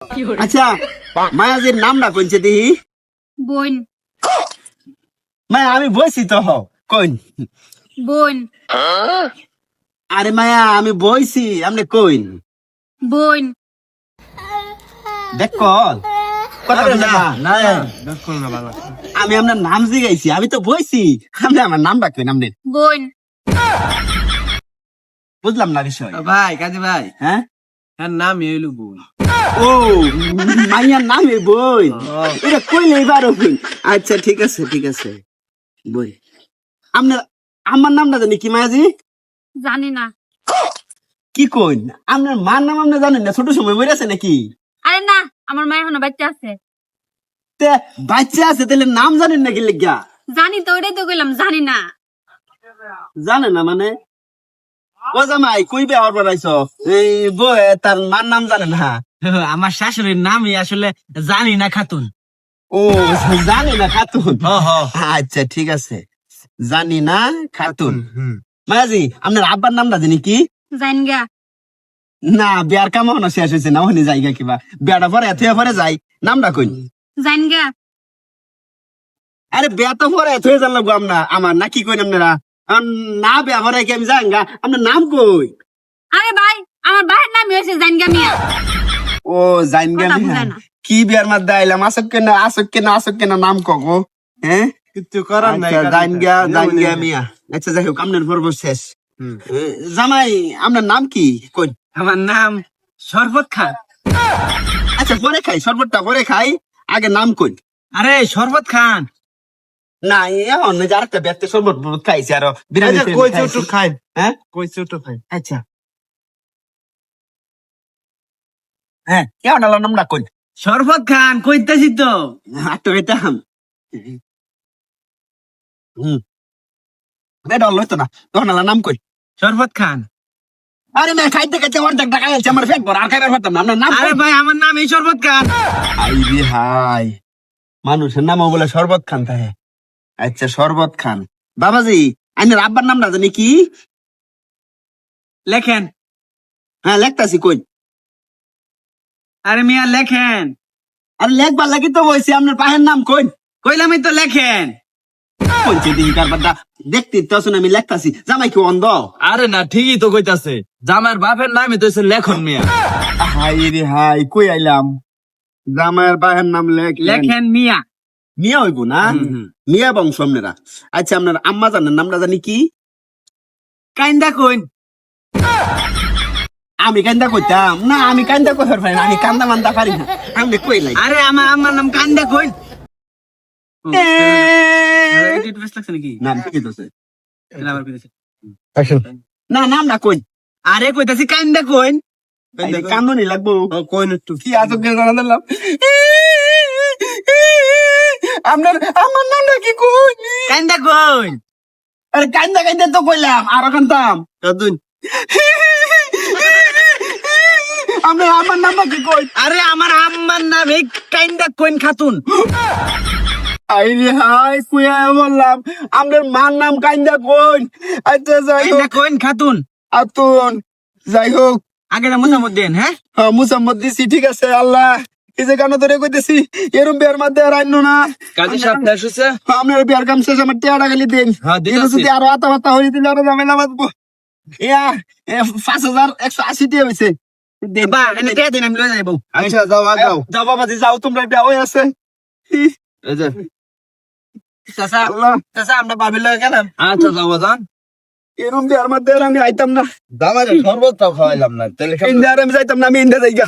আচ্ছা মায়াজির নামটা কইছে দিহি বোন মায়া আমি বইছি তো কইন বোন আরে মায়া আমি বইছি আপনি কইন বোন দেখ কথা আমি আপনার নাম জিগাইছি আমি তো বইছি আপনি আমার নামটা কইন আপনি বোন বুঝলাম না বিষয় ভাই কাজী ভাই হ্যাঁ তার নাম হইলো বোন। ও মাইয়ার নামে বই এটা কইলে এবার আচ্ছা ঠিক আছে বই আপনার আমার নামটা জানি কি মায়াজি জানি না। কি কইন আপনার মার নাম আপনি জানেন না ছোট সময় বই আছে নাকি আরে না, আমার মা এখনো বাচ্চা আছে। তে বাচ্চা আছে তাহলে নাম জানেন নাকি লিখা জানি তো, ওটাই তো কইলাম জানি না। জানে না মানে ও জামাই কই বেয়ার বাড়াইছো এই বই তার মার নাম জানে না আমার শাশুড়ির নামই আসলে জানি না খাতুন। ও জানি না খাতুন হ হ আচ্ছা ঠিক আছে জানি না খাতুন মায়াজি আপনার আব্বার নামটা জানি কি জাইনগা না বিয়ার কামানো শেষ হয়েছে না ওখানে যাইগা কিবা বিয়াটা পরে এত পরে যাই নামটা কই জাইনগা আরে বিয়া তো পরে এত হয়ে জানলাম আমরা আমার না কি কইন আপনারা না বিয়া পরে কি আমি যাইগা আপনার নাম কই আরে ভাই, আমার ভাইয়ের নাম হয়েছে জাইনগা মিয়া। ও জাইনগা কথা মিয়া বুঝায় না। কি বিয়ার মধ্যে আইলাম আসক কেনা নাম কগো হ্যাঁ কিছু করার নাই। জাইনগা মিয়া আচ্ছা যাই হোক আপনার পর্ব শেষ জামাই আপনার নাম কি কই আমার নাম শরবত খান। আচ্ছা পরে খাই শরবতটা পরে খাই আগে নাম কই আরে শরবত খান না এখন যার একটা ব্যক্তি শরবত খাইছে আর বিরিয়ানি খাই হ্যাঁ কই ছোট খাই। আচ্ছা হ্যাঁ এখন আলার নামটা কই শরবত খান কইতাছি তো। আটটো এটাম বেড অল হইতো না তখন আলার নাম কই শরবত খান। আরে মে খাইতে খাইতে অর্ধেক টাকা গেছে আমার পেট ভরা আর খাইবার পারতাম না আপনার নাম আরে ভাই আমার নাম এই শরবত খান। আইরে হাই মানুষের নামও বলে শরবত খান তাহে আচ্ছা শরবত খান বাবাজি আইনের আব্বার নামটা জানি কি লেখেন। হ্যাঁ লেখতাছি কই আরে মিয়া লেখেন। আরে লেখবার লাগি তো বলছি আপনার পায়ের নাম কই কইলামই তো লেখেন। কইছে দিন কারবারটা দেখতে তো শুনে আমি লেখতাছি জামাই কি অন্ধ আরে না ঠিকই তো কইতাছে জামার বাপের নামই তো হচ্ছে লেখন মিয়া। হাই রে হাই কই আইলাম জামাইয়ের পায়ের নাম লেখেন মিয়া। মিয়া হইব না মিয়া বংশ আপনারা আচ্ছা আপনার আম্মা জানেন নামটা জানি কি কাইন্দা কইন। আমি কান্দা কইতাম না আমি কান্দা কইবার পারি না আমি কান্দা মান্দা পারি না আমি কইলাই আরে আমার আমার নাম কান্দা কইন। একটু বেশ লাগছে নাকি? নাম কি কইতাছে এটা আবার কইতাছে। না নাম না কই আরে কইতাছি কান্দা কইন। কান্দনি লাগবো কইন একটু। কি আজব কে জানা দিলাম আপনার আমার নামটা কি কই কান্দা কইন। আরে কান্দা কান্দা তো কইলাম আর কান্দাম কাদুন। আপনার আমার নামটা কি কই আরে আমার আম্মার নাম এই কান্দা কইন খাতুন। আইরে হাই কুয়া বললাম আপনার মার নাম কান্দা কই আচ্ছা যাই কান্দা হোক কইন খাতুন। আতুন যাই হোক আগে না মোসাম্মদ দেন। হ্যাঁ হ্যাঁ মুসাম্মদ দিছি ঠিক আছে আল্লাহ এই যে গান ধরে কইতেছি এরম বিয়ার মধ্যে আর আইনো না কাজী সাহেব শেষ হয়েছে? আপনার বিয়ার কাম শেষ আমার টেয়াটা খালি দিন হ্যাঁ, দিতাছি। এবার যদি আরো আতা বাতা হয়ে দিলে আরো ঝামেলা বাঁধবো ইয়া ৫,১৮০ টাকা হয়েছে বা এনে কে দিন আমি লয়ে যাইবো। আচ্ছা যাও আগাও। যাও বাবাজি যাও তোমরা বিয়া হয়ে আছে এই যে চাচা আল্লাহ চাচা আমরা ভাবি লয়ে গেলাম। আচ্ছা যাও যান এরম বিয়ার মধ্যে আর আমি আইতাম না জামাইরে শরবতটাও খাওয়াইলাম না তাহলে ইন্ডিয়া আর আমি যাইতাম না আমি ইন্ডিয়া যাইগা